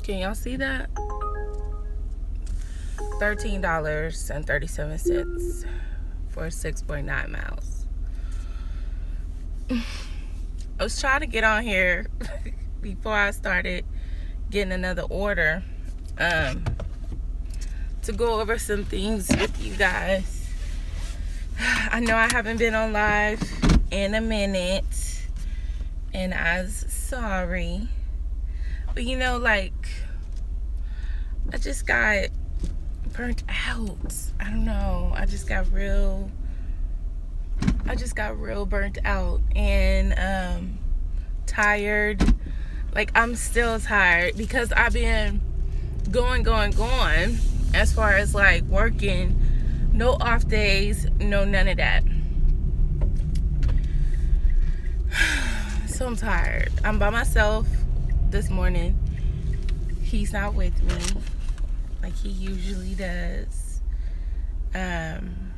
Can y'all see that? $13.37 for 6.9 miles. I was trying to get on here before I started getting another order to go over some things with you guys. I know I haven't been on live in a minute, and I'm sorry. But you know, like, I just got burnt out. I don't know. I just got real burnt out and tired. Like, I'm still tired because I've been going as far as like working. No off days, no none of that. So I'm tired. I'm by myself this morning. He's not with me like he usually does. Trying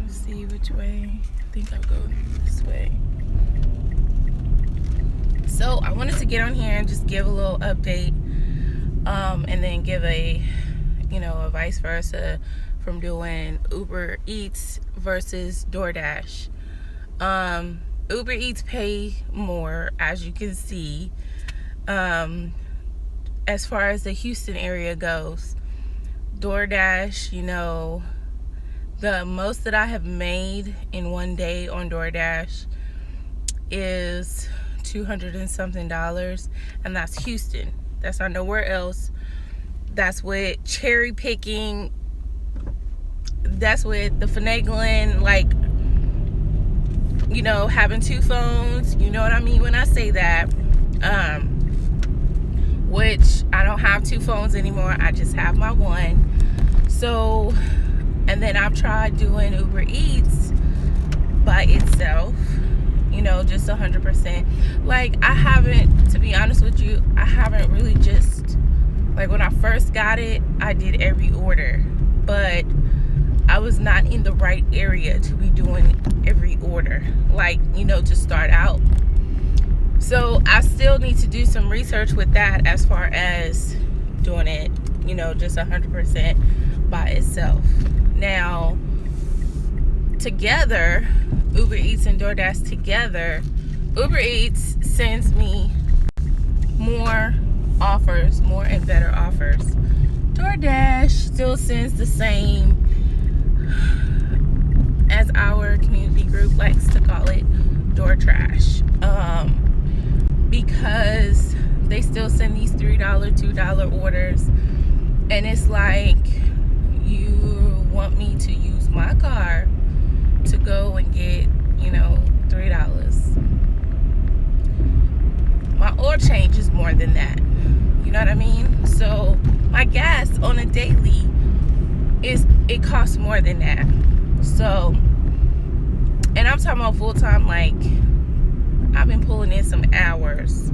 to see which way. I think I'll go this way. So I wanted to get on here and just give a little update, and then give a vice versa from doing Uber Eats versus DoorDash. Uber Eats pay more, as you can see. As far as the Houston area goes, DoorDash, the most that I have made in one day on DoorDash is $200 and something, and that's Houston. That's not nowhere else. That's with cherry picking. That's with the finagling, like, having two phones. You know what I mean when I say that. Which I don't have two phones anymore. I just have my one. So, and then I've tried doing Uber Eats by itself, just 100%. Like, I haven't, to be honest with you, I haven't really just, like, when I first got it, I did every order, but I was not in the right area to be doing every order, like, to start out. So I still need to do some research with that as far as doing it, just 100% by itself. Now, together, Uber Eats and DoorDash together, Uber Eats sends me more offers, more and better offers. DoorDash still sends the same, as our community group likes to call it, door trash. Because they still send these $3, $2 orders, and it's like, you want me to use my car to go and get, $3. My oil change is more than that. You know what I mean? So my gas on a daily it costs more than that. So, and I'm talking about full time, like, I've been pulling in some hours.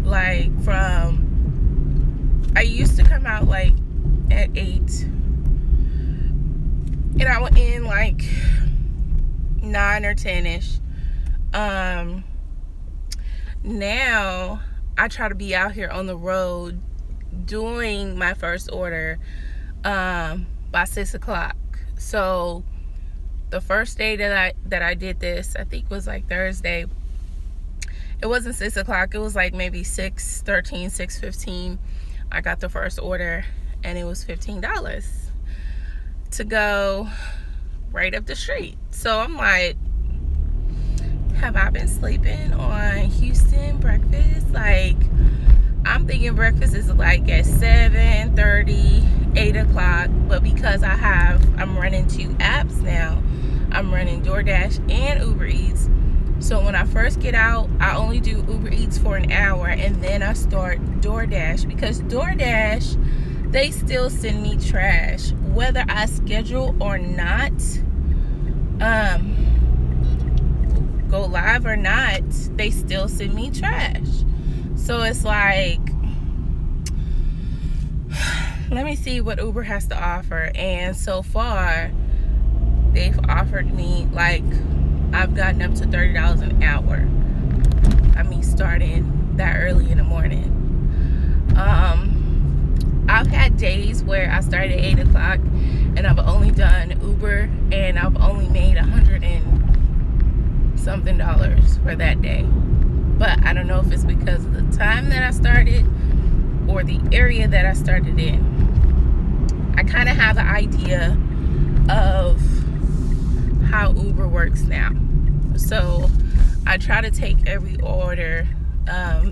Like, I used to come out like at 8, and I went in like 9 or 10ish. Now I try to be out here on the road doing my first order by 6 o'clock. So the first day that I did this, I think was like Thursday. It wasn't 6 o'clock. It was like maybe 6:13, 6:15. I got the first order, and it was $15 to go right up the street. So I'm like, have I been sleeping on Houston breakfast? Like, I'm thinking breakfast is like at 7:30, 8 o'clock. But because I'm running two apps now. I'm running DoorDash and Uber Eats. So when I first get out, I only do Uber Eats for an hour, and then I start DoorDash, because DoorDash, they still send me trash. Whether I schedule or not, go live or not, they still send me trash. So it's like, let me see what Uber has to offer. And so far, they've offered me, like, I've gotten up to $30 an hour. I mean, starting that early in the morning. I've had days where I started at 8 o'clock and I've only done Uber and I've only made $100 and something for that day. But I don't know if it's because of the time that I started or the area that I started in. I kind of have an idea of how Uber works now. So I try to take every order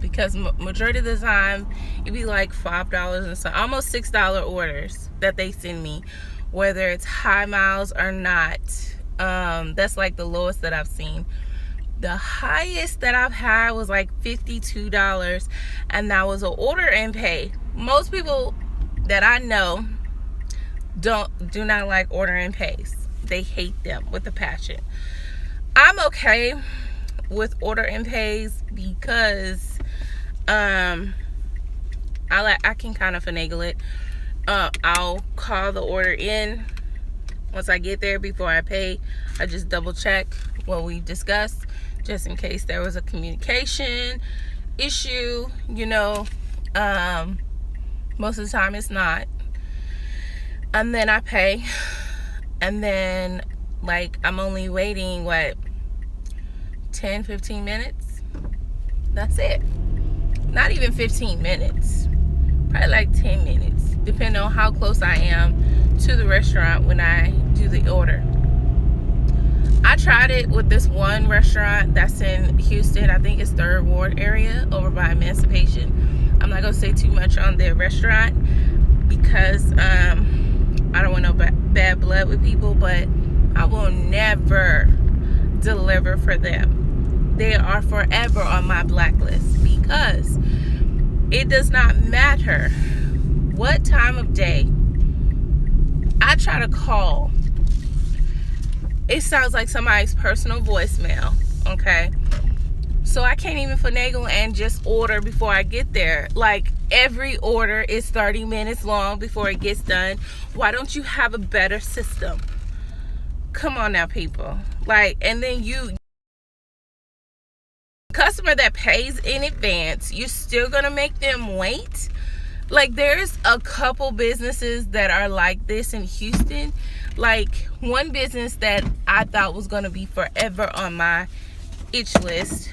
because majority of the time it'd be like $5 and so almost $6 orders that they send me, whether it's high miles or not. That's like the lowest that I've seen. The highest that I've had was like $52, and that was an order and pay. Most people that I know do not like order and pays. They hate them with a passion. I'm okay with order and pays because I can kind of finagle it. I'll call the order in once I get there. Before I pay, I just double check what we discussed, just in case there was a communication issue, you know. Most of the time it's not. And then I pay, and then like I'm only waiting 10-15 minutes. That's it. Not even 15 minutes, probably like 10 minutes, depending on how close I am to the restaurant when I do the order. I tried it with this one restaurant that's in Houston. I think it's 3rd Ward area over by Emancipation. I'm not gonna say too much on their restaurant because I don't want no bad blood with people, but I will never deliver for them. They are forever on my blacklist because it does not matter what time of day I try to call. It sounds like somebody's personal voicemail, okay? So I can't even finagle and just order before I get there. Like, every order is 30 minutes long before it gets done. Why don't you have a better system? Come on now, people. Like, and then customer that pays in advance, you're still gonna make them wait. Like, there's a couple businesses that are like this in Houston. Like, one business that I thought was gonna be forever on my itch list.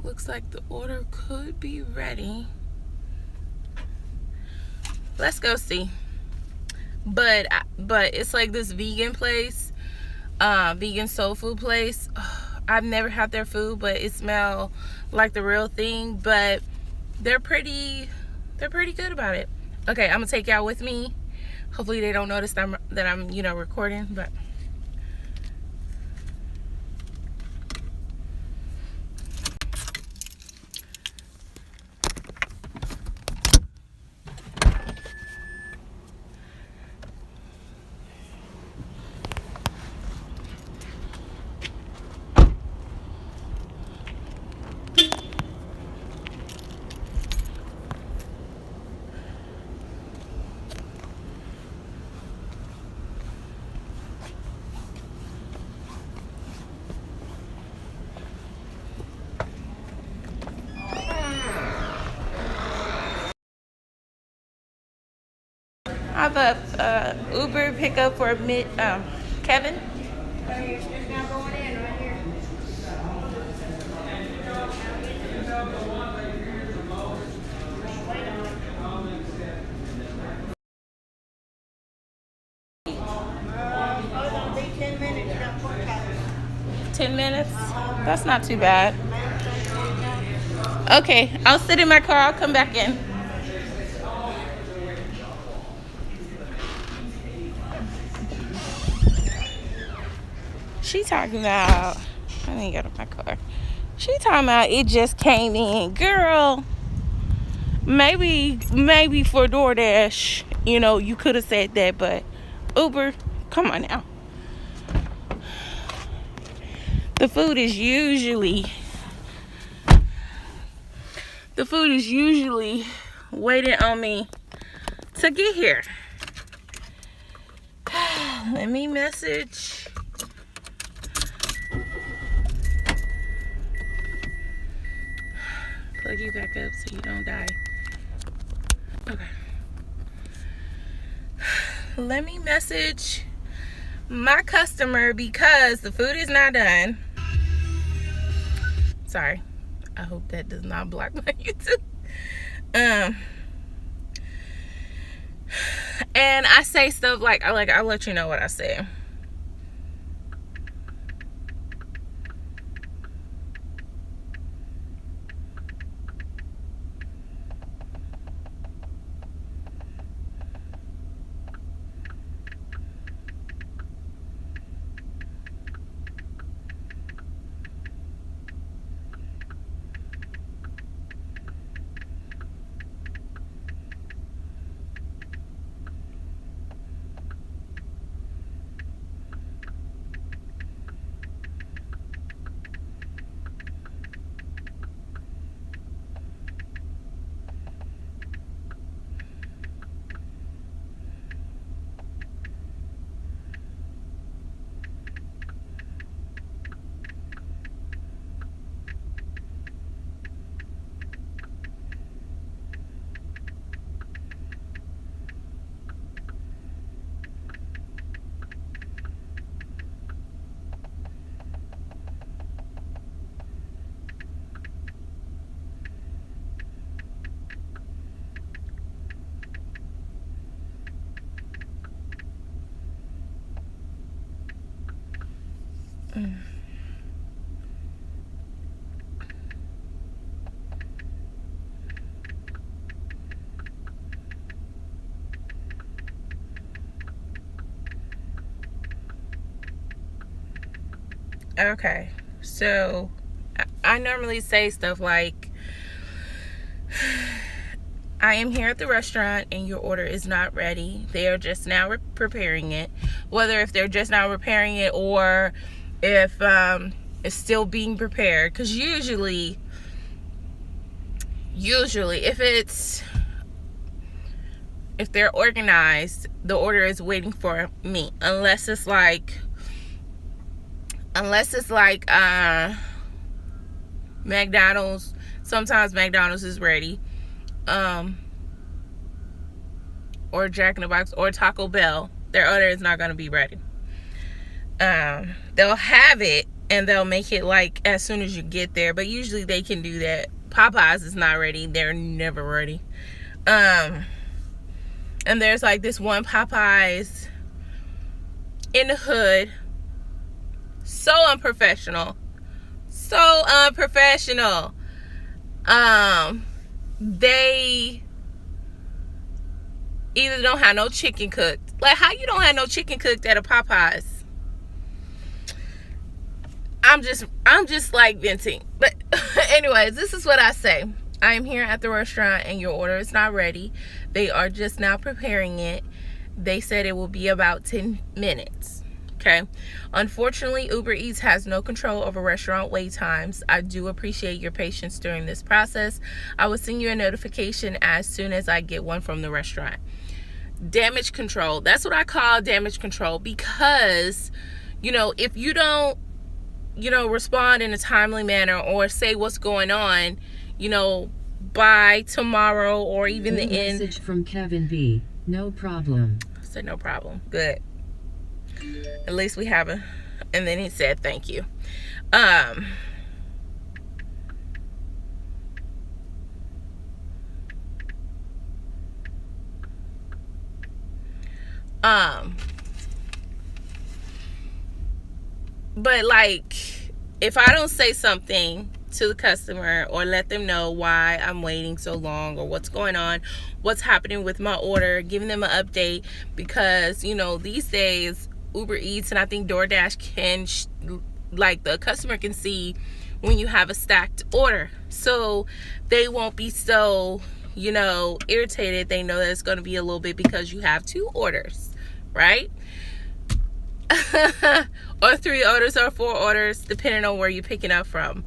Looks like the order could be ready. Let's go see. But it's like this vegan place, vegan soul food place. I've never had their food, but it smells like the real thing. But they're pretty good about it. Okay, I'm gonna take y'all with me. Hopefully they don't notice that I'm recording, but I have a Uber pickup for Kevin. It's now going in right here. 10 minutes? That's not too bad. Okay, I'll sit in my car. I'll come back in. She talking about, I didn't get in my car. She talking about it just came in. Girl, maybe for DoorDash, you could have said that, but Uber, come on now. The food is usually waiting on me to get here. Let me message plug you back up so you don't die. Okay. Let me message my customer because the food is not done. Sorry. I hope that does not block my YouTube. And I say stuff like I'll let you know what I say. Okay, so I normally say stuff like, I am here at the restaurant and your order is not ready. They are just now preparing it. Whether if they're just now preparing it or if it's still being prepared. Because usually if they're organized, the order is waiting for me. Unless it's like McDonald's. Sometimes McDonald's is ready. Or Jack in the Box or Taco Bell. Their order is not going to be ready. They'll have it and they'll make it like as soon as you get there, but usually they can do that. Popeyes is not ready. They're never ready. And there's like this one Popeyes in the hood. So unprofessional. They either don't have no chicken cooked. Like, how you don't have no chicken cooked at a Popeyes? I'm just like venting. But anyways, this is what I say. I am here at the restaurant and your order is not ready. They are just now preparing it. They said it will be about 10 minutes. Okay. Unfortunately, Uber Eats has no control over restaurant wait times. I do appreciate your patience during this process. I will send you a notification as soon as I get one from the restaurant. Damage control. That's what I call damage control, because, if you don't, respond in a timely manner or say what's going on, by tomorrow or even the end. Message from Kevin B. No problem. I said no problem. Good. At least we have a. And then he said thank you. But like, if I don't say something to the customer or let them know why I'm waiting so long or what's going on, what's happening with my order, giving them an update, because these days Uber Eats and I think DoorDash can the customer can see when you have a stacked order, so they won't be so irritated. They know that it's going to be a little bit because you have 2 orders, right? Or 3 orders or 4 orders, depending on where you're picking up from.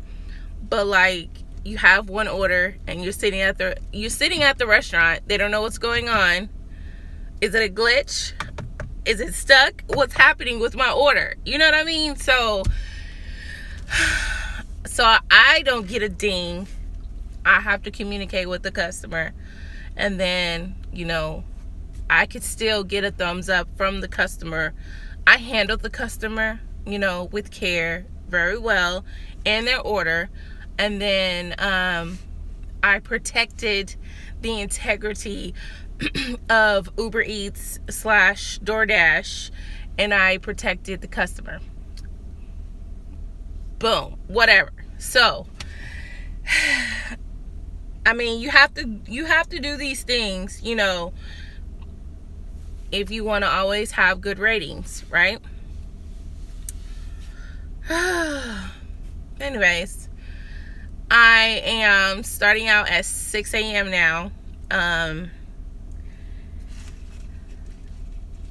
But like, you have 1 order and you're sitting at the restaurant. They don't know what's going on. Is it a glitch? Is it stuck? What's happening with my order? You know what I mean? So I don't get a ding I have to communicate with the customer, and then, I could still get a thumbs up from the customer. I handled the customer, with care very well in their order. And then I protected the integrity of Uber Eats / DoorDash, and I protected the customer. Boom, whatever. So, I mean, you have to do these things, if you want to always have good ratings, right? Anyways, I am starting out at 6 a.m. now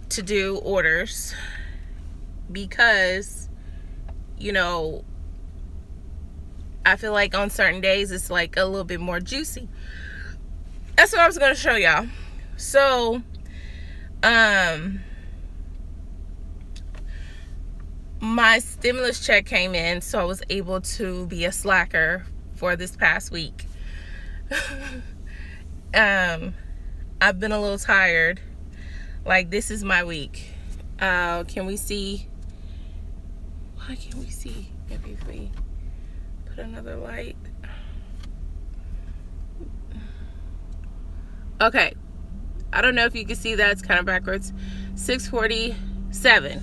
to do orders, because I feel like on certain days it's like a little bit more juicy. That's what I was going to show y'all. So my stimulus check came in, so I was able to be a slacker for this past week. I've been a little tired. Like, this is my week. Can we see? Why can't we see? Maybe if we put another light. Okay. I don't know if you can see that. It's kind of backwards. 6:47.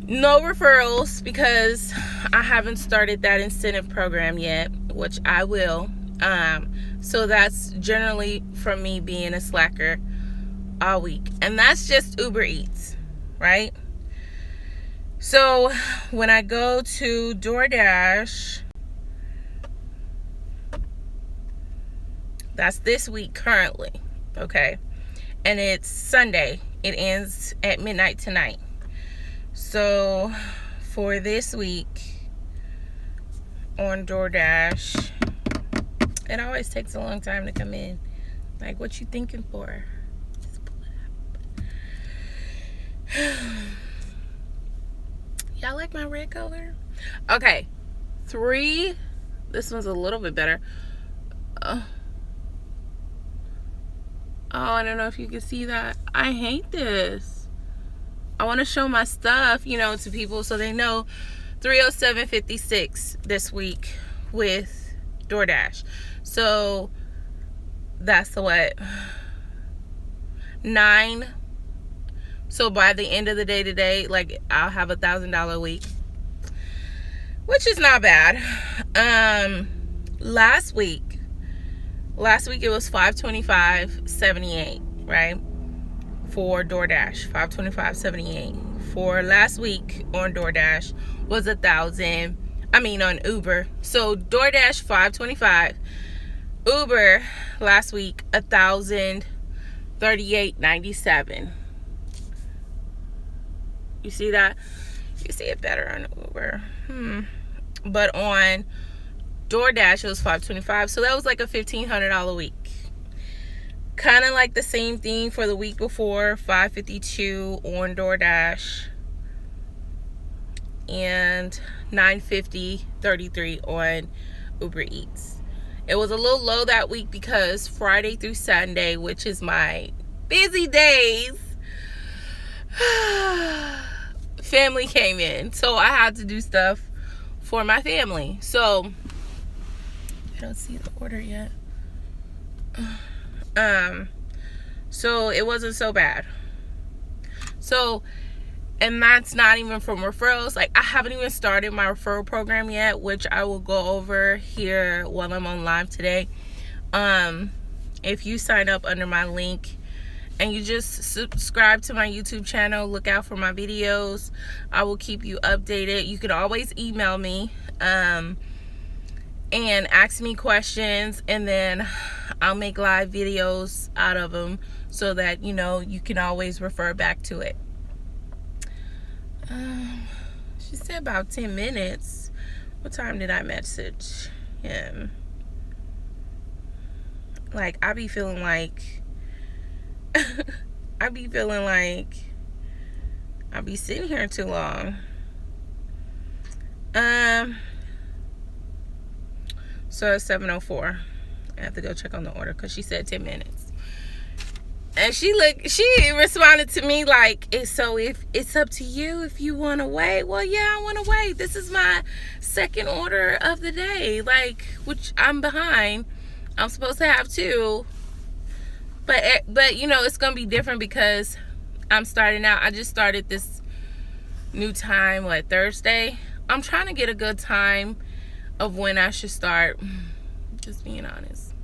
No referrals, because I haven't started that incentive program yet, which I will. So that's generally from me being a slacker all week. And that's just Uber Eats, right? So when I go to DoorDash, that's this week currently, okay? And it's Sunday. It ends at midnight tonight. So for this week on DoorDash, it always takes a long time to come in. Like, what you thinking for? Just pull it up. Y'all like my red color? Okay. 3. This one's a little bit better. Oh, I don't know if you can see that. I hate this. I want to show my stuff, to people so they know. 307.56 this week with DoorDash. So that's what? 9. So by the end of the day today, like, I'll have $1,000 week, which is not bad. Last week it was $525.78, right? For DoorDash, $525.78 for last week on DoorDash was $1,000. On Uber. So DoorDash $525, Uber last week $1,038.97. You see that? You see it better on Uber. But on DoorDash it was $525. So that was like a $1,500 week. Kind of like the same thing for the week before, $552 on DoorDash and $950.33 on Uber Eats. It was a little low that week because Friday through Sunday, which is my busy days, family came in, so I had to do stuff for my family. So I don't see the order yet. So it wasn't so bad. So, and that's not even from referrals. Like, I haven't even started my referral program yet, which I will go over here while I'm on live today. If you sign up under my link and you just subscribe to my YouTube channel, look out for my videos, I will keep you updated. You can always email me and ask me questions, and then I'll make live videos out of them so that you can always refer back to it. She said about 10 minutes. What time did I message him? Like, I be feeling like I be sitting here too So it's 7:04. I have to go check on the order because she said 10 minutes. And she responded to me like, if it's up to you if you want to wait. Well, yeah, I want to wait. This is my second order of the day, like, which I'm behind. I'm supposed to have two. But you know, it's going to be different because I'm starting out. I just started this new time, Thursday. I'm trying to get a good time of when I should start. Just being honest.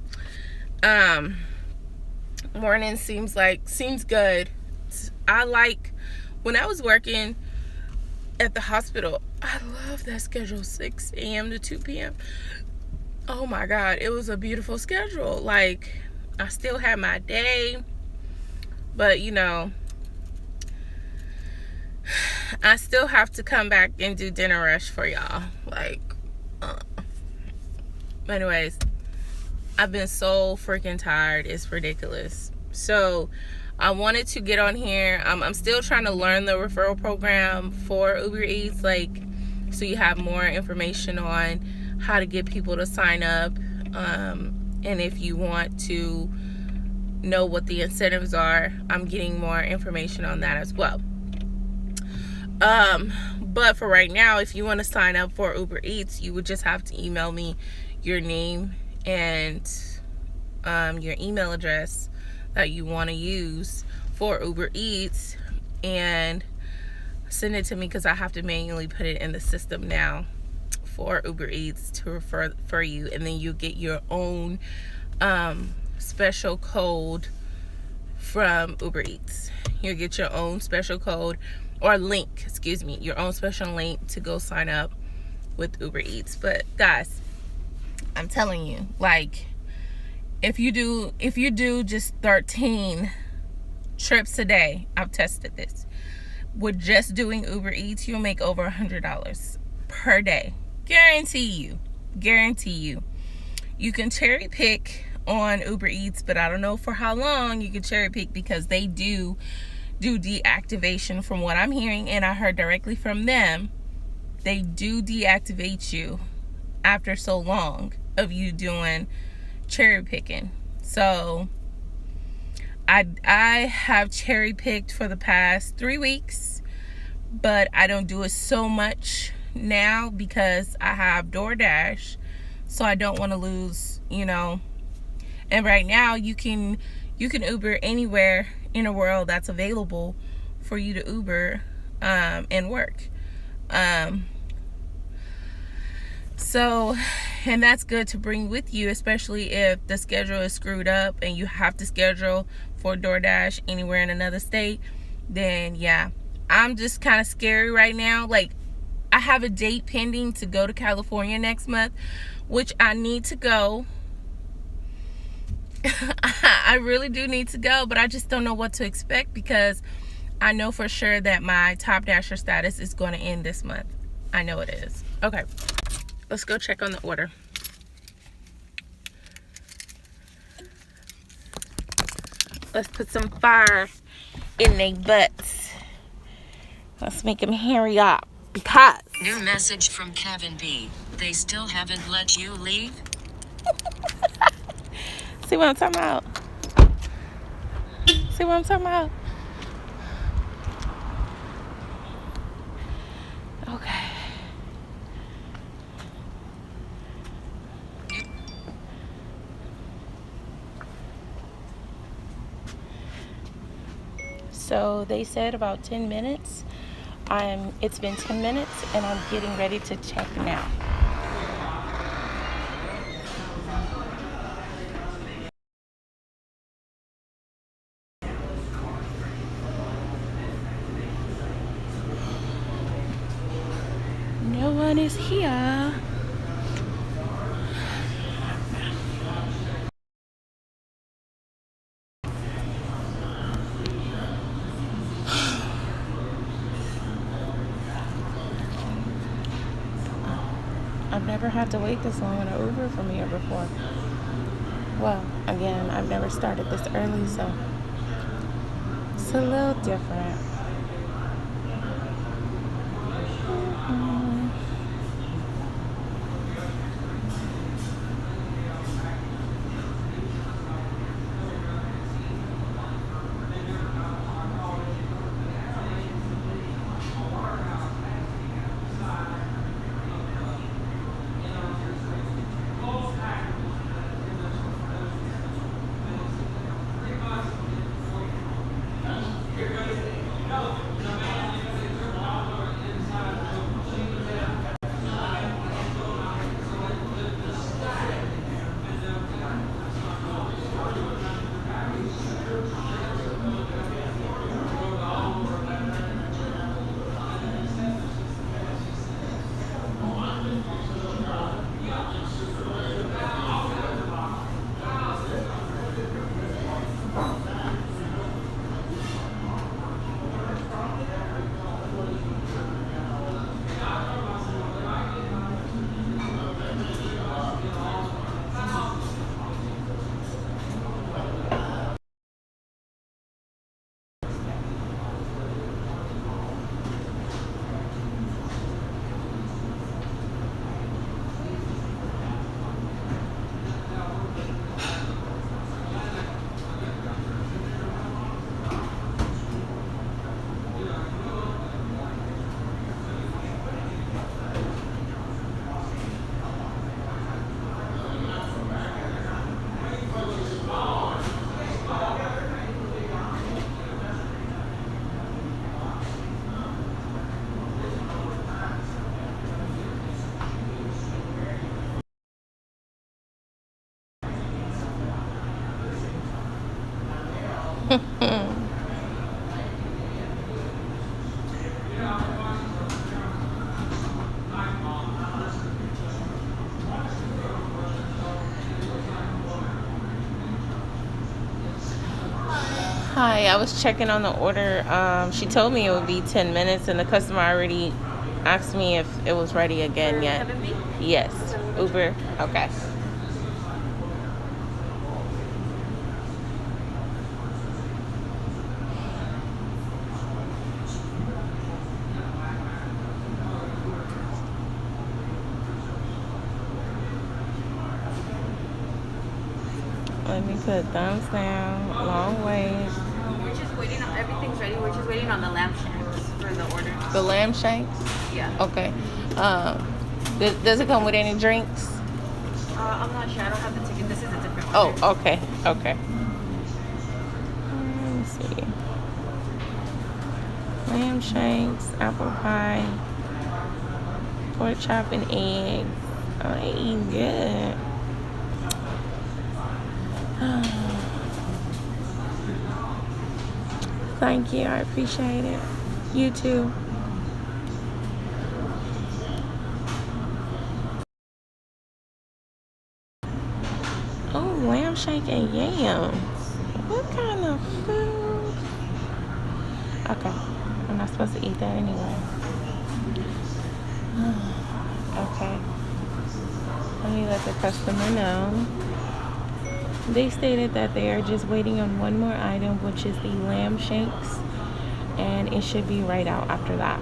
Morning seems good. I like when I was working at the hospital. I love that schedule, 6 a.m. to 2 p.m. Oh my God, it was a beautiful schedule. Like, I still had my day, but you know, I still have to come back and do dinner rush for y'all. Anyways, I've been so freaking tired. It's ridiculous. So I wanted to get on here. I'm still trying to learn the referral program for Uber Eats, so you have more information on how to get people to sign up, and if you want to know what the incentives are, I'm getting more information on that as well. But for right now, if you want to sign up for Uber Eats, you would just have to email me your name and your email address that you want to use for Uber Eats and send it to me, because I have to manually put it in the system now for Uber Eats to refer for you, and then you get your own special code from Uber Eats. You'll get your own special code or link, your own special link to go sign up with Uber Eats. But guys, I'm telling you, if you do just 13 trips a day, I've tested this, with just doing Uber Eats, you'll make over $100 per day. Guarantee you. You can cherry pick on Uber Eats, but I don't know for how long you can cherry pick, because they do deactivation from what I'm hearing, and I heard directly from them. They do deactivate you after so long of you doing cherry picking. So I have cherry picked for the past 3 weeks, but I don't do it so much now because I have DoorDash, so I don't want to lose, and right now you can Uber anywhere in the world that's available for you to Uber and work. So, and that's good to bring with you, especially if the schedule is screwed up and you have to schedule for DoorDash anywhere in another state. Then yeah, I'm just kind of scary right now. I have a date pending to go to California next month, which I need to go. I really do need to go, but I just don't know what to expect, because I know for sure that my Top Dasher status is going to end this month. I know it is. Okay, let's go check on the order. Let's put some fire in their butts. Let's make them hurry up, because... New message from Kevin B. They still haven't let you leave? See what I'm talking about? See what I'm talking about? Okay. So they said about 10 minutes. It's been 10 minutes and I'm getting ready to check now. No one is here. I've never had to wait this long in an Uber from here before. Well, again, I've never started this early, so it's a little different. Mm. Hi, I was checking on the order. She told me it would be 10 minutes, and the customer already asked me if it was ready again yet. Yes. Uber. Okay. Let me put thumbs down. Long wait. We're just waiting on everything's ready. We're just waiting on the lamb shanks for the order. The lamb shanks? Yeah. Okay. Does it come with any drinks? I'm not sure. I don't have the ticket. This is a different Oh, order. okay. Okay. Let me see. Lamb shanks, apple pie, pork chop and eggs. Oh, they eating good. Thank you. I appreciate it. You too. Oh, lamb shank and yams. What kind of food? Okay. I'm not supposed to eat that anyway. Okay. Let me let the customer know. They stated that they are just waiting on one more item, which is the lamb shanks, and it should be right out after that.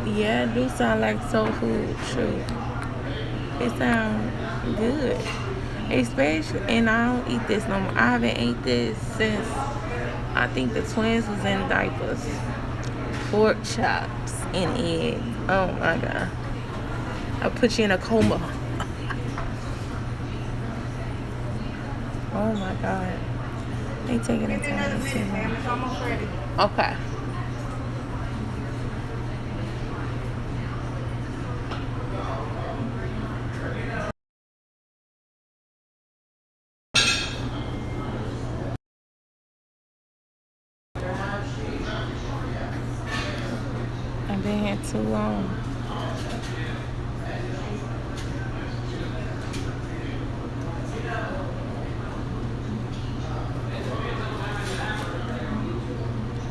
Yeah, it do sound like soul food. True. It sounds good. Especially, and I don't eat this no more. I haven't ate this since I think the twins was in diapers. Pork chops and eggs. Oh my god. I'll put you in a coma. Oh my god. They taking their time. It's almost ready. Okay. I've been here too long.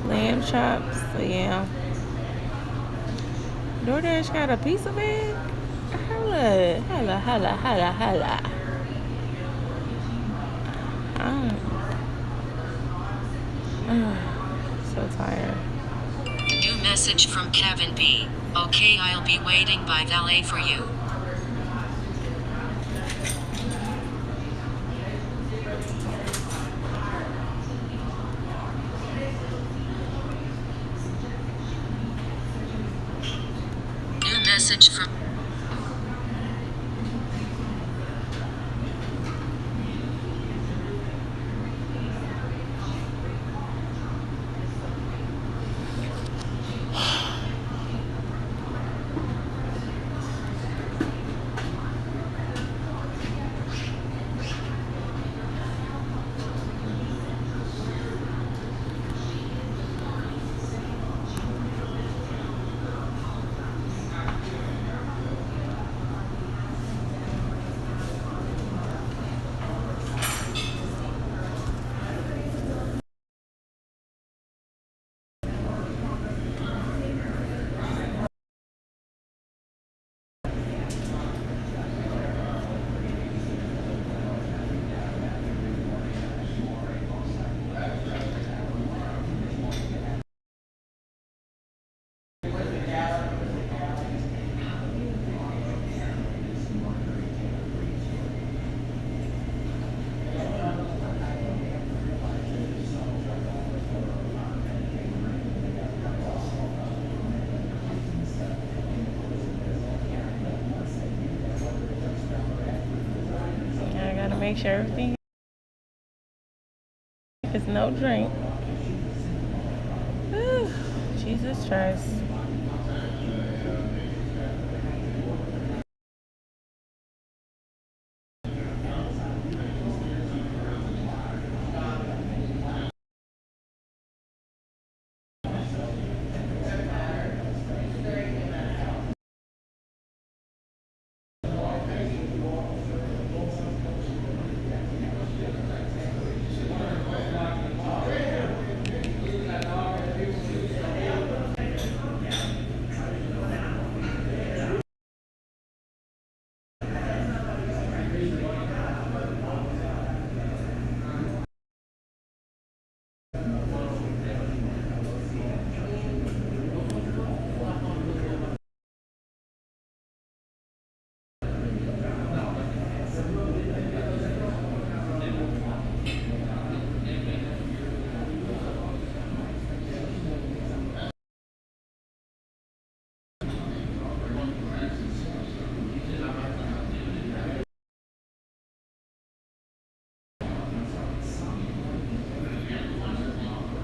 Lamb chops, so yeah. DoorDash got a piece of it? Holla, holla, holla, holla, holla. So tired. New message from Kevin B. Okay, I'll be waiting by valet for you. New message from make sure everything is no drink. Whew, Jesus Christ.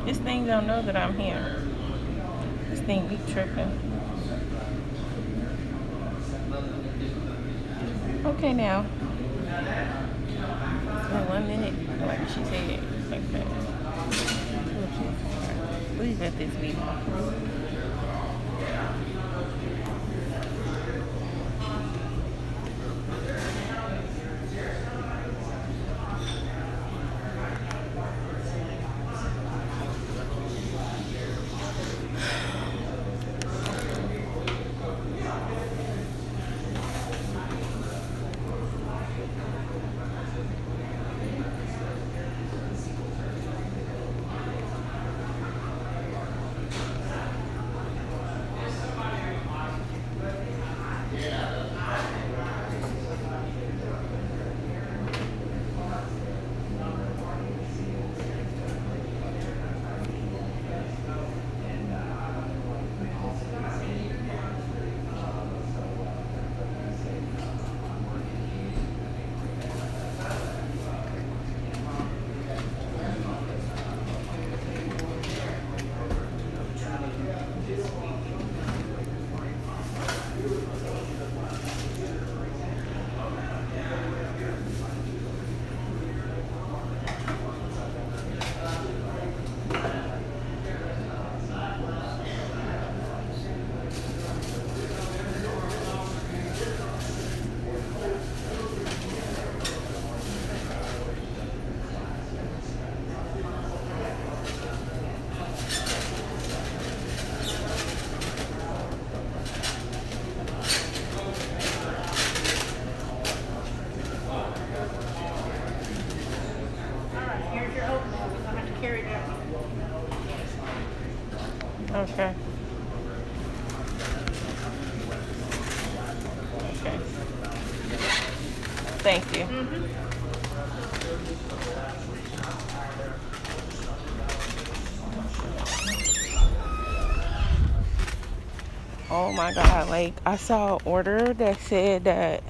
This thing don't know that I'm here. This thing be tripping. Okay now. It's been 1 minute, like she said. Like that. Please let this be. Okay. Okay. Thank you. Oh my God, like I saw an order that said that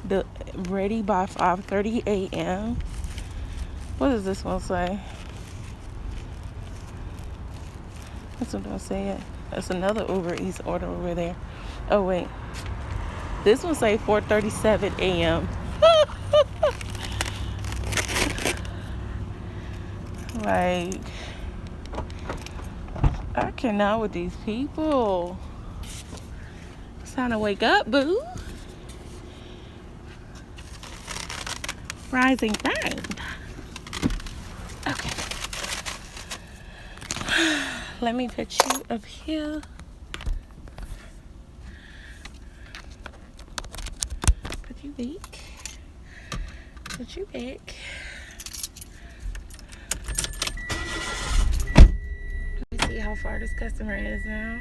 the ready by 5:30 a.m. What does this one say? That's what I'm saying. That's another Uber Eats order over there. Oh wait. This one say 4:37 a.m. Like, I cannot with these people. It's time to wake up, boo. Rising grind. Okay. Let me put you up here. Put you back. Put you back. Let me see how far this customer is now.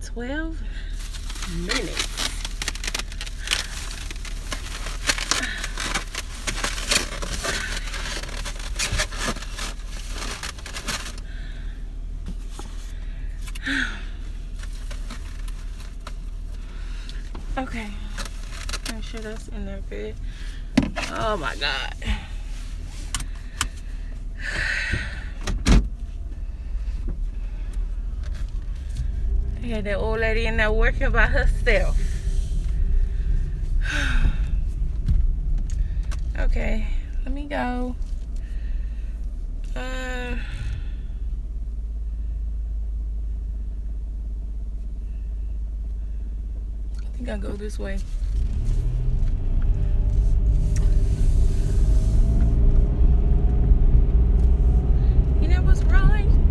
12 minutes. Okay, let me sure that's in there good. Oh my God. I had that old lady in there working by herself. Okay, let me go. I think I'll go this way. You know what's wrong?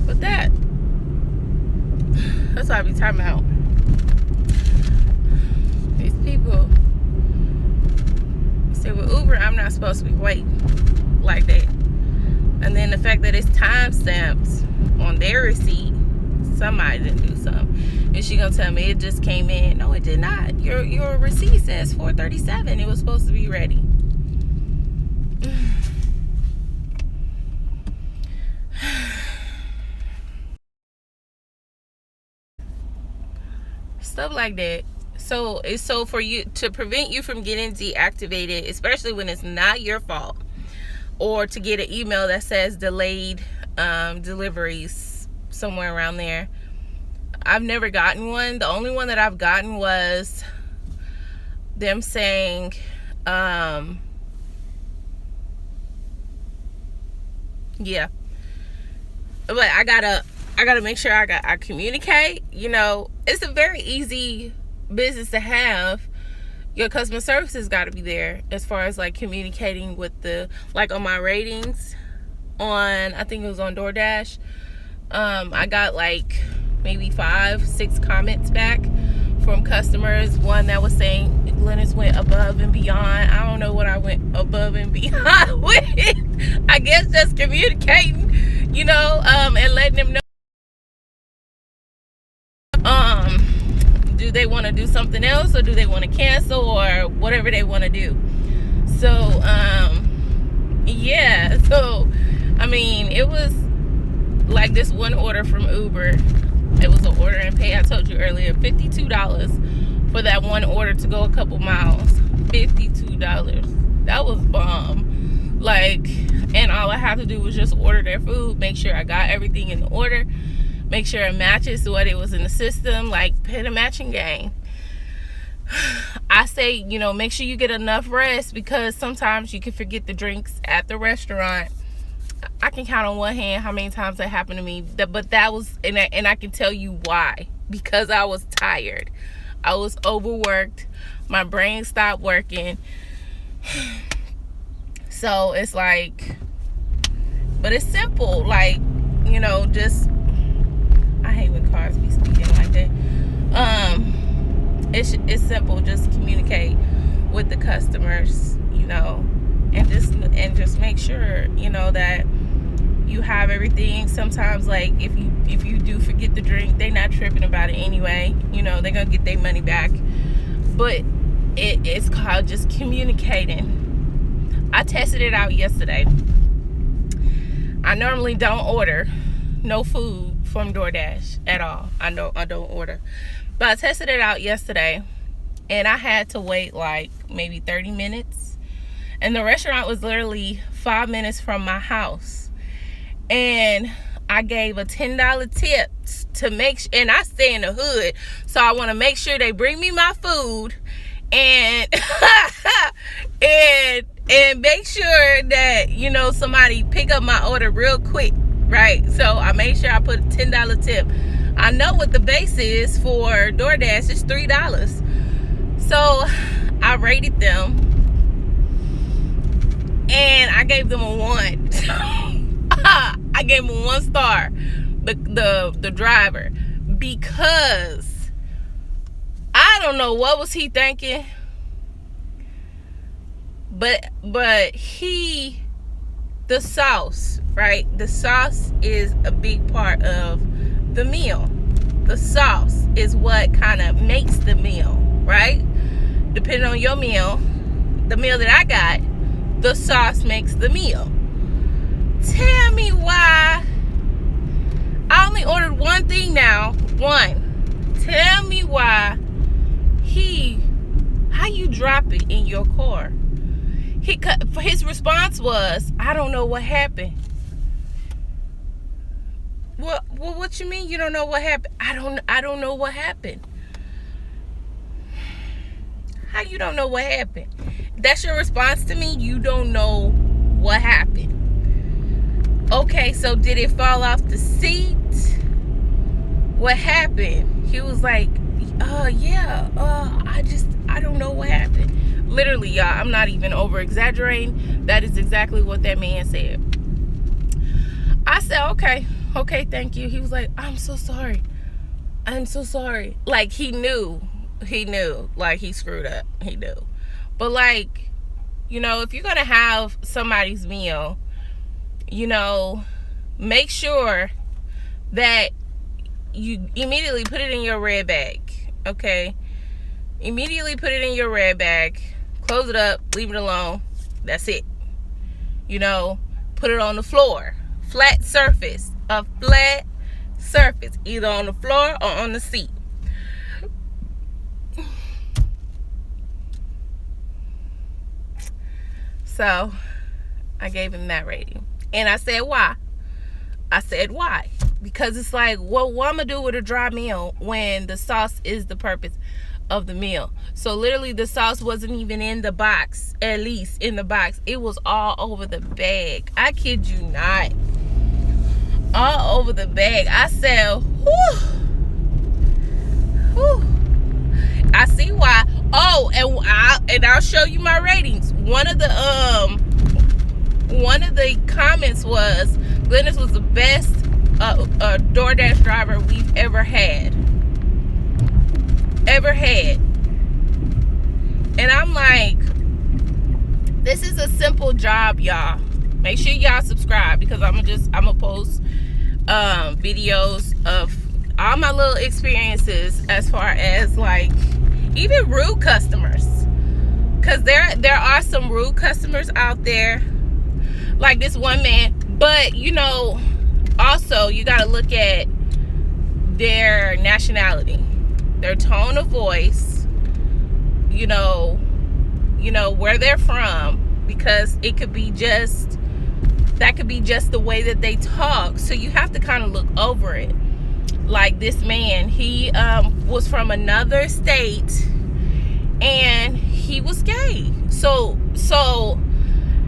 But that's what I be talking about. These people say with Uber, I'm not supposed to be waiting like that. And then the fact that it's timestamps on their receipt, somebody didn't do something. And she gonna tell me it just came in. No, it did not. Your receipt says 4:37. It was supposed to be ready. Stuff like that. So it's so for you to prevent you from getting deactivated, especially when it's not your fault, or to get an email that says delayed deliveries somewhere around there. I've never gotten one. The only one that I've gotten was them saying yeah, but I gotta make sure I communicate. You know, it's a very easy business to have. Your customer service has got to be there as far as like communicating with the, like on my ratings on, I think it was on DoorDash, I got like maybe 5-6 comments back from customers. One that was saying Glennis went above and beyond. I don't know what I went above and beyond with. I guess just communicating, you know, and letting them know do they want to do something else, or do they want to cancel, or whatever they want to do. So yeah, so I mean, it was like this one order from Uber. It was an order and pay. I told you earlier, $52 for that one order to go a couple miles. $52. That was bomb. Like, and all I have to do was just order their food, make sure I got everything in the order, make sure it matches what it was in the system, like play the matching game. I say, you know, make sure you get enough rest, because sometimes you can forget the drinks at the restaurant. I can count on one hand how many times that happened to me. But that was, and I can tell you why. Because I was tired. I was overworked. My brain stopped working. So it's like, but it's simple. Like, you know, just, I hate when cars be speeding like that. It's simple. Just communicate with the customers, you know, and just make sure, you know, that you have everything. Sometimes, like, if you do forget the drink, they're not tripping about it anyway. You know, they're gonna get their money back. But it's called just communicating. I tested it out yesterday. I normally don't order no food from DoorDash at all. I don't order. But I tested it out yesterday, and I had to wait like maybe 30 minutes. And the restaurant was literally 5 minutes from my house. And I gave a $10 tip to make sure, and I stay in the hood, so I want to make sure they bring me my food and and make sure that, you know, somebody pick up my order real quick, right? So I made sure I put a $10 tip. I know what the base is for DoorDash. It's $3. So I rated them, and I gave them a 1. I gave him a 1 star, the driver, because I don't know what was he thinking, but the sauce, right? The sauce is a big part of the meal. The sauce is what kind of makes the meal, right? Depending on your meal, the meal that I got, the sauce makes the meal. Tell me why I only ordered one thing now. One. Tell me why how you drop it in your car? His response was, I don't know what happened. What you mean you don't know what happened? I don't know what happened. How you don't know what happened? That's your response to me? You don't know what happened. Okay, so did it fall off the seat? What happened? He was like, yeah, I don't know what happened. Literally, y'all, I'm not even over exaggerating. That is exactly what that man said. I said, okay, thank you. He was like, I'm so sorry. Like, he knew, like, he screwed up. He knew. But, like, you know, if you're gonna have somebody's meal, you know, make sure that you immediately put it in your red bag. Okay, immediately put it in your red bag, close it up, leave it alone. That's it. You know, put it on the floor, a flat surface, either on the floor or on the seat. So I gave him that rating, and I said why. Because it's like, what I'm gonna do with a dry meal when the sauce is the purpose of the meal? So literally, the sauce wasn't even in the box. At least in the box, it was all over the bag. I kid you not, all over the bag. I said, whew. I see why. Oh, and I'll show you my ratings. One of the comments was, Glennis was the best DoorDash driver we've ever had. And I'm like, this is a simple job, y'all. Make sure y'all subscribe, because I'm gonna post videos of all my little experiences as far as, like, even rude customers, because there are some rude customers out there, like this one man. But you know, also you got to look at their nationality, their tone of voice, you know where they're from, because it could be just the way that they talk. So you have to kind of look over it. Like this man, he was from another state, and he was gay. So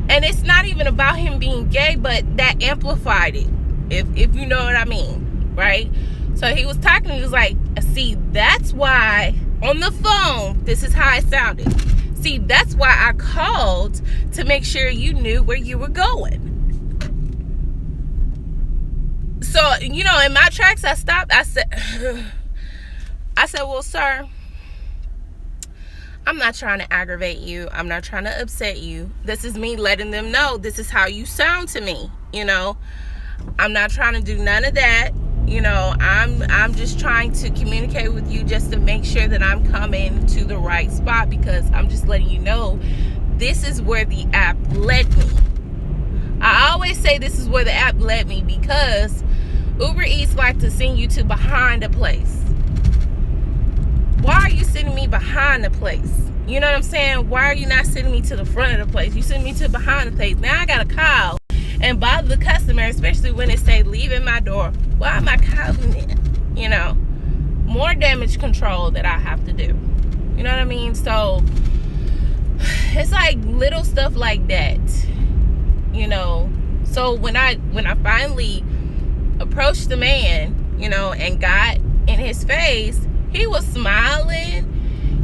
and it's not even about him being gay, but that amplified it, if you know what I mean, right? So he was talking, he was like, see, that's why on the phone, this is how it sounded. See, that's why I called, to make sure you knew where you were going. So, you know, in my tracks, I stopped. I said, well, sir, I'm not trying to aggravate you. I'm not trying to upset you. This is me letting them know this is how you sound to me. You know, I'm not trying to do none of that. You know, I'm just trying to communicate with you, just to make sure that I'm coming to the right spot, because I'm just letting you know this is where the app led me. I always say this is where the app led me, because Uber Eats like to send you to behind a place. Why are you sending me behind the place? You know what I'm saying? Why are you not sending me to the front of the place? You send me to behind the place. Now I gotta call and bother the customer, especially when it say leaving my door. Why am I calling it? You know, more damage control that I have to do. You know what I mean? So it's like little stuff like that. You know, so when I finally approached the man, you know, and got in his face, he was smiling.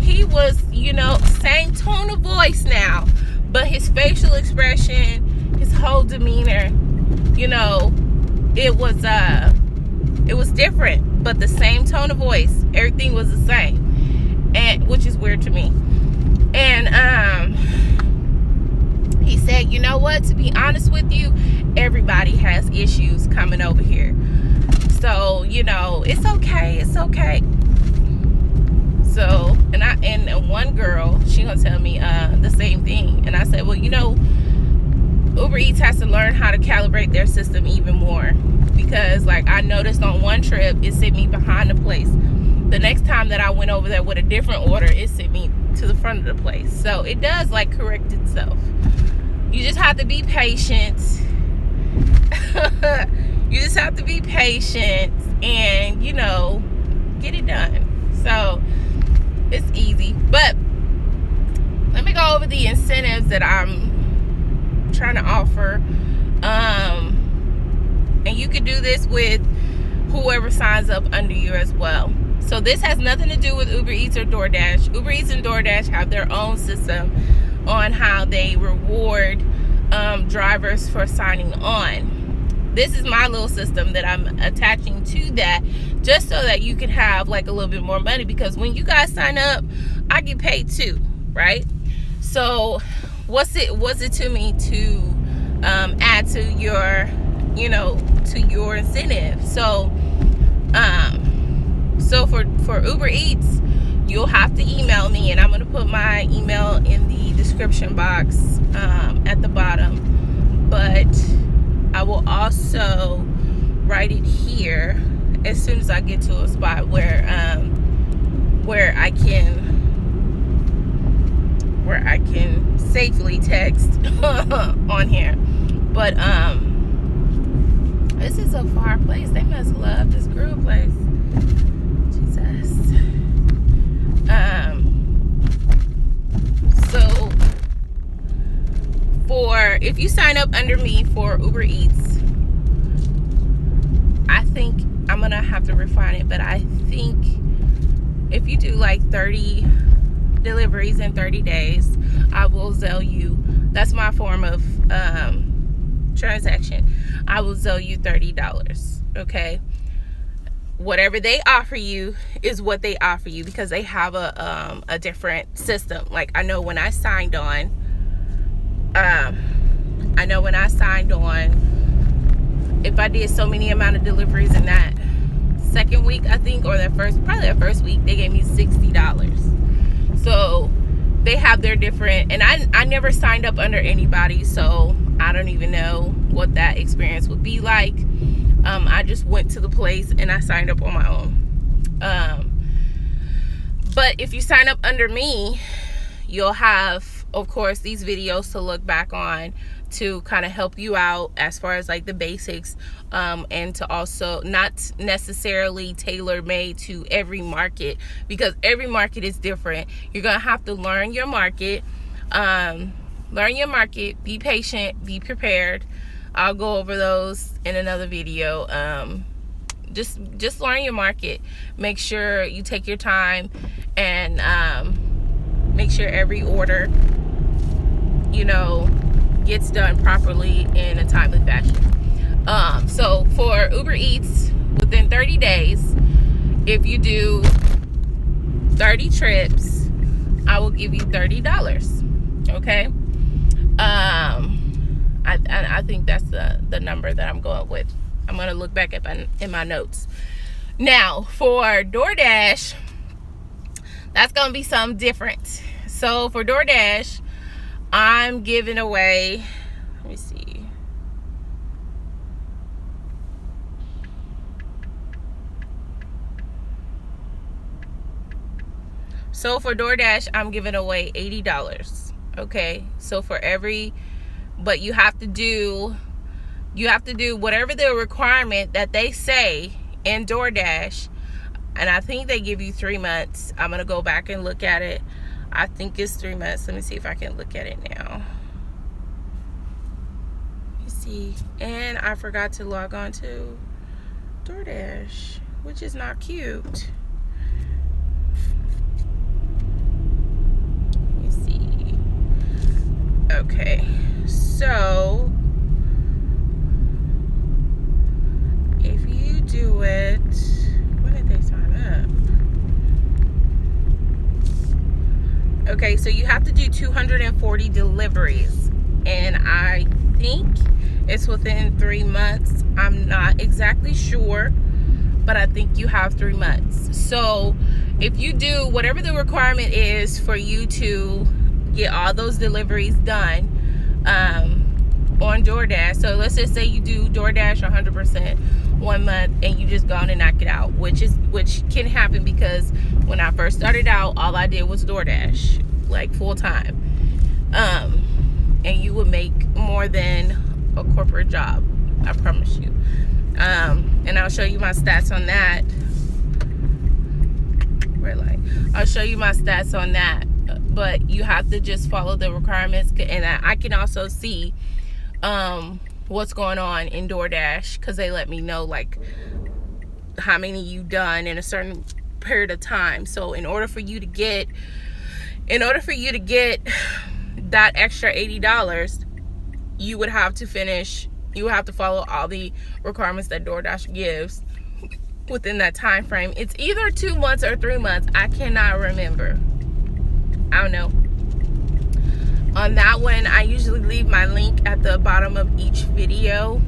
He was, you know, same tone of voice now, but his facial expression, his whole demeanor, you know, it was different, but the same tone of voice, everything was the same, and which is weird to me. And he said, you know what, to be honest with you, everybody has issues coming over here, so, you know, it's okay. So, and one girl, she gonna tell me the same thing, and I said, well, you know, Uber Eats has to learn how to calibrate their system even more, because, like, I noticed on one trip, it sent me behind the place. the next time that I went over there with a different order, it sent me to the front of the place. So it does like correct itself. You just have to be patient. You just have to be patient and, you know, get it done. So it's easy. But let me go over the incentives that I'm trying to offer. And you can do this with whoever signs up under you as well. So this has nothing to do with Uber Eats or DoorDash. Uber Eats and DoorDash have their own system on how they reward drivers for signing on. This is my little system that I'm attaching to that, just so that you can have like a little bit more money, because when you guys sign up, I get paid too, right? So what's it to me to add to your, you know, to your incentive? So for Uber Eats, you'll have to email me, and I'm going to put my email in the description box at the bottom, but I will also write it here as soon as I get to a spot where I can safely text on here. But this is a far place. They must love this grill place. Jesus. So if you sign up under me for Uber Eats, I think I'm gonna have to refine it, but I think if you do like 30 deliveries in 30 days, I will Zelle you. That's my form of transaction. I will Zelle you $30. Okay, whatever they offer you is what they offer you, because they have a different system. Like I know when I signed on, if I did so many amount of deliveries in that second week, I think, or probably that first week, they gave me $60. So they have their different, and I never signed up under anybody, so I don't even know what that experience would be like. I just went to the place and I signed up on my own. But if you sign up under me, you'll have, of course, these videos to look back on to kind of help you out as far as like the basics, and to also not necessarily tailor-made to every market, because every market is different. You're gonna have to learn your market, be patient, be prepared. I'll go over those in another video. Just learn your market. Make sure you take your time, and make sure every order, you know, gets done properly in a timely fashion. So for Uber Eats, within 30 days, if you do 30 trips, I will give you $30. Okay. I think that's the number that I'm going with. I'm going to look back in my notes. Now for DoorDash, that's going to be something different. So for DoorDash, I'm giving away, let me see. So for DoorDash, I'm giving away $80. Okay. So for but you have to do whatever the requirement that they say in DoorDash. And I think they give you 3 months. I'm going to go back and look at it. I think it's 3 months. Let me see if I can look at it now. Let me see. And I forgot to log on to DoorDash, which is not cute. Let me see. Okay. So if you do it, when did they sign up? Okay, so you have to do 240 deliveries, and I think it's within 3 months. I'm not exactly sure, but I think you have 3 months. So if you do whatever the requirement is for you to get all those deliveries done on DoorDash, so let's just say you do DoorDash 100%, 1 month and you just go on and knock it out, which can happen, because when I first started out, all I did was DoorDash, like full time, and you would make more than a corporate job, I promise you. And I'll show you my stats on that. Red light. I'll show you my stats on that, but you have to just follow the requirements. And I can also see what's going on in DoorDash, because they let me know like how many you've done in a certain period of time. So in order for you to get that extra $80, you would have to follow all the requirements that DoorDash gives within that time frame. It's either 2 months or 3 months. I cannot remember. I don't know. On that one, I usually leave my link at the bottom of each video,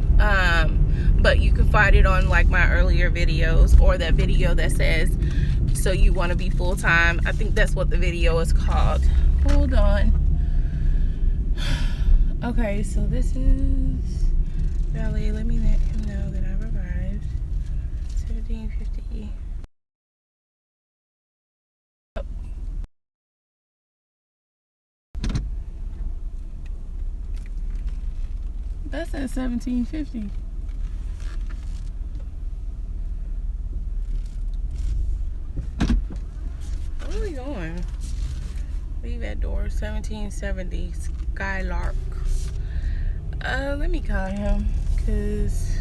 but you can find it on like my earlier videos, or that video that says, so you want to be full-time. I think that's what the video is called. Hold on. Okay, so this is Valley. Let me let him know that I've arrived. 1750. That's at 1750. Where are we going? Leave at door 1770 Skylark. Let me call him, cause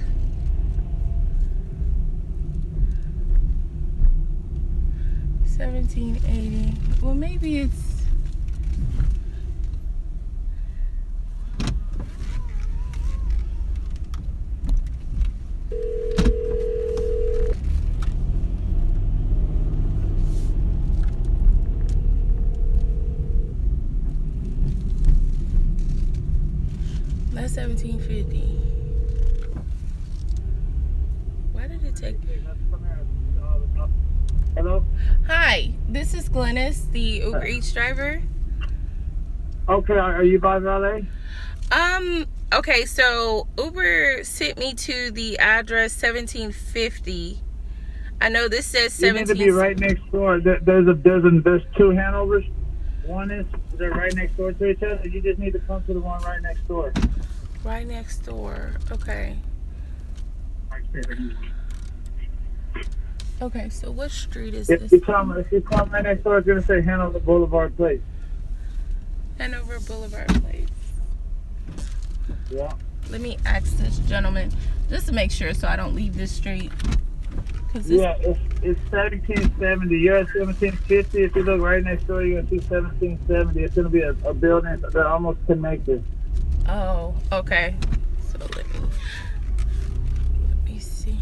$17.80. Well, maybe it's. That's $17.50. Why did it take? Hello? Hi, this is Glennis, the Uber Eats driver. Okay, are you by valet? Okay, so Uber sent me to the address 1750. I know this says 17. You need to be right next door. There's two handovers. One is they're right next door to each other. You just need to come to the one right next door. Right next door. Okay. Okay, so what street is If this? you come right next door, it's gonna say Hanover Boulevard Place. Hanover Boulevard Place. Yeah. Let me ask this gentleman just to make sure, so I don't leave this street. Yeah, it's 1770. You're at 1750. If you look right next door, you're gonna see 1770. It's gonna be a building that almost connected. Oh, okay. So let me see.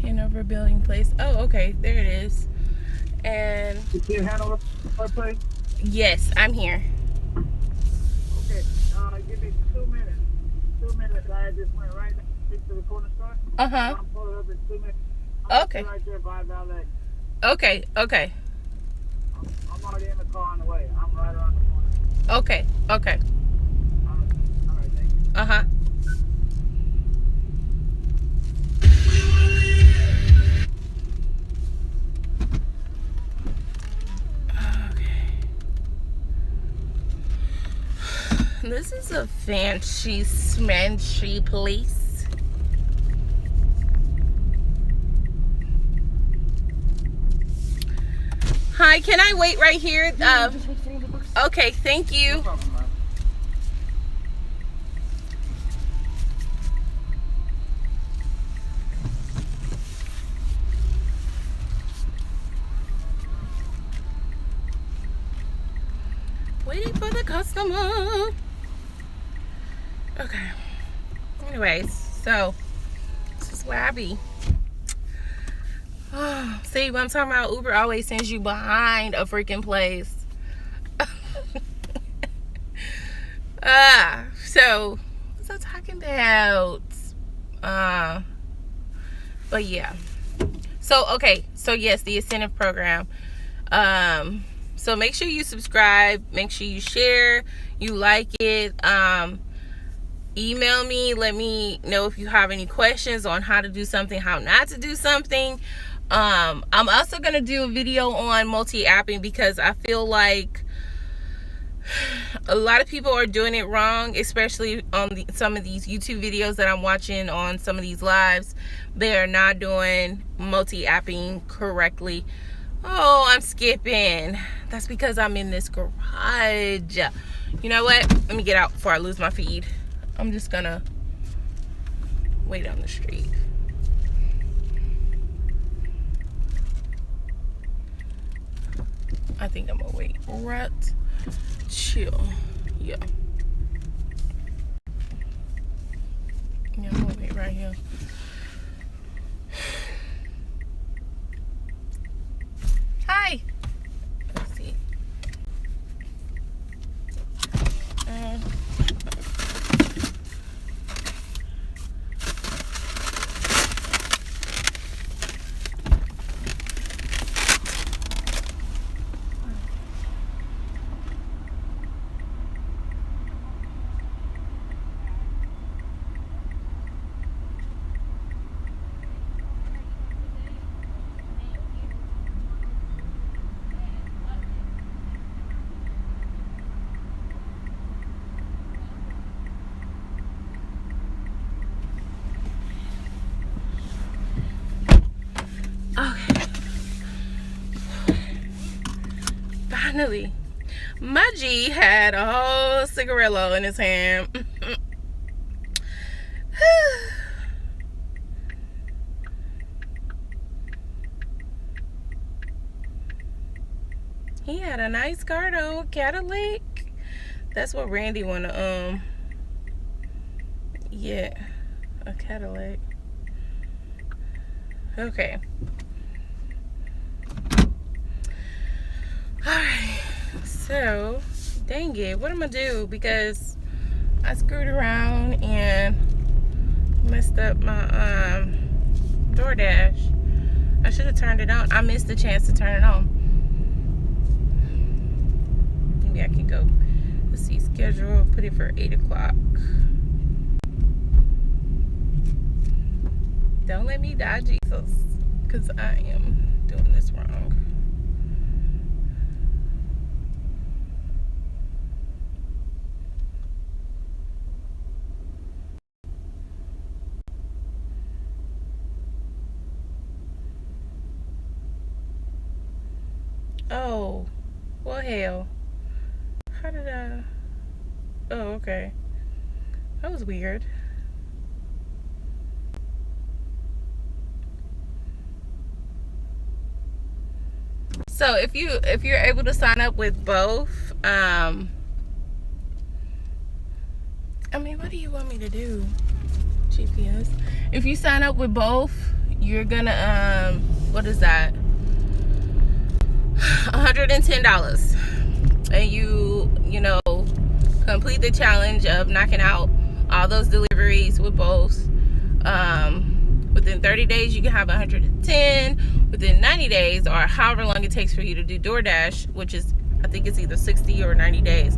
Hanover Building Place. Oh, okay, there it is. And You see Hanover Place? yes, I'm here. Okay, give me 2 minutes. 2 minutes. I just went right to the corner store. Uh-huh. I'm pulling up in 2 minutes. Okay. Right there by valet. Okay, okay. I'm already in the car on the way. I'm right around the corner. Okay, okay. All right, thank you. Uh-huh. This is a fancy smanchy place. Hi, can I wait right here? Okay, thank you. No problem, man. Waiting for the customer. Okay. Anyways, so this is where I be. Oh, see, what I'm talking about, Uber always sends you behind a freaking place. So what was I talking about? But yeah. So yes, the incentive program. So make sure you subscribe, make sure you share, you like it. Email me, let me know if you have any questions on how to do something, how not to do something. I'm also gonna do a video on multi-apping because I feel like a lot of people are doing it wrong, especially on some of these YouTube videos that I'm watching on some of these lives. They are not doing multi-apping correctly. Oh, I'm skipping. That's because I'm in this garage. You know what? Let me get out before I lose my feed. I'm just gonna wait on the street. I think I'm gonna wait right. Chill. Yeah, I'm gonna wait right here. Hi. Let's see. Okay. Finally, my G had a whole cigarillo in his hand. He had a nice car though, Cadillac. That's what Randy wanna yeah, a Cadillac. Okay. Alright. So, dang it, what am I gonna do? Because I screwed around and messed up my DoorDash. I should have turned it on. I missed the chance to turn it on. Maybe I can go. Let's see, schedule, put it for 8 o'clock. Don't let me die, Jesus, because I am doing this wrong. Oh, well, hell. How did I? Oh, okay. That was weird. So if you're able to sign up with both, I mean, what do you want me to do? GPS. If you sign up with both, you're gonna what is that? $110, and you know, complete the challenge of knocking out all those deliveries with both. Within 30 days you can have 110. Within 90 days, or however long it takes for you to do DoorDash, which is, I think it's either 60 or 90 days,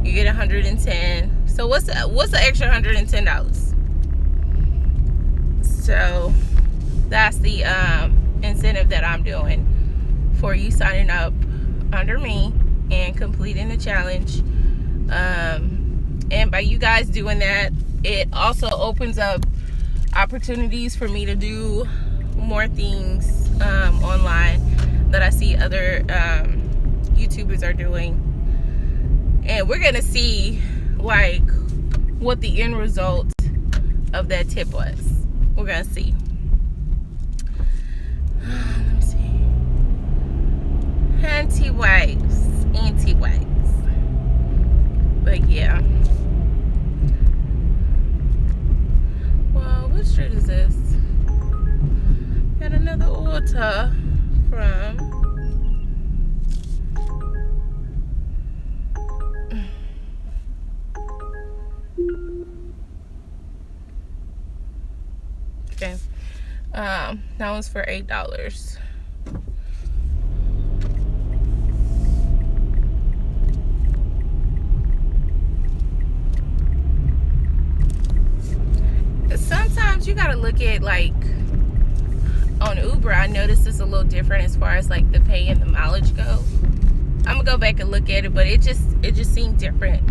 you get 110. So what's the extra $110? So that's the incentive that I'm doing for you signing up under me and completing the challenge. And by you guys doing that, it also opens up opportunities for me to do more things online that I see other YouTubers are doing, and we're gonna see like what the end result of that tip was. We're gonna see. Let me see. Anti-wipes. But yeah. Well, what street is this? Got another order from okay. That one's for $8. Sometimes you gotta look at, like, on Uber, I noticed it's a little different as far as like the pay and the mileage go. I'm gonna go back and look at it, but it just seemed different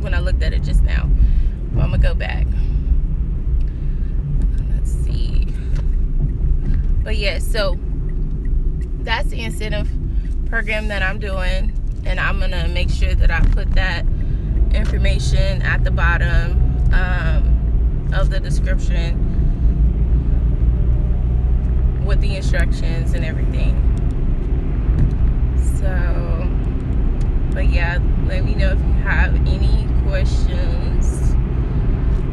when I looked at it just now. But I'm gonna go back. Let's see. But yeah, so that's the incentive program that I'm doing, and I'm gonna make sure that I put that information at the bottom of the description with the instructions and everything. So, but yeah, let me know if you have any questions.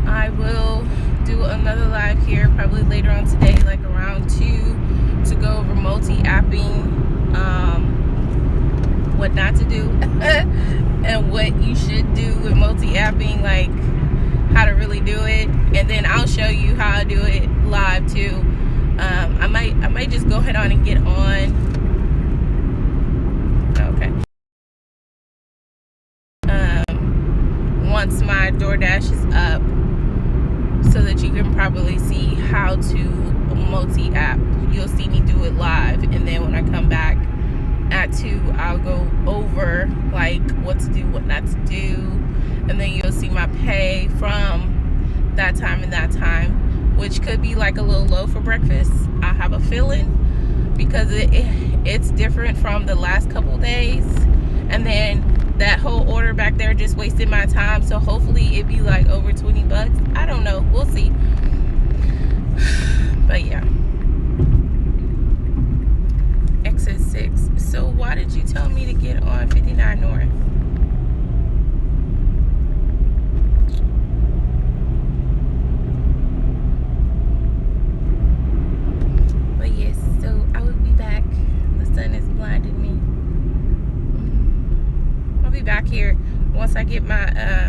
I will do another live here probably later on today, like around 2, to go over multi-apping, what not to do and what you should do with multi-apping, like how to really do it. And then I'll show you how I do it live too. I might just go ahead on and get on. Okay. Once my DoorDash is up, so that you can probably see how to multi-app. You'll see me do it live, and then when I come back at 2, I'll go over like what to do, what not to do, and then you'll see my pay from that time and that time, which could be like a little low for breakfast. I have a feeling, because it's different from the last couple days, and then that whole order back there just wasted my time. So hopefully it'd be like over 20 bucks. I don't know, we'll see. But yeah, exit 6. So why did you tell me to get on 59 North? But yes, so I will be back. The sun is blinding me. I'll be back here once I get my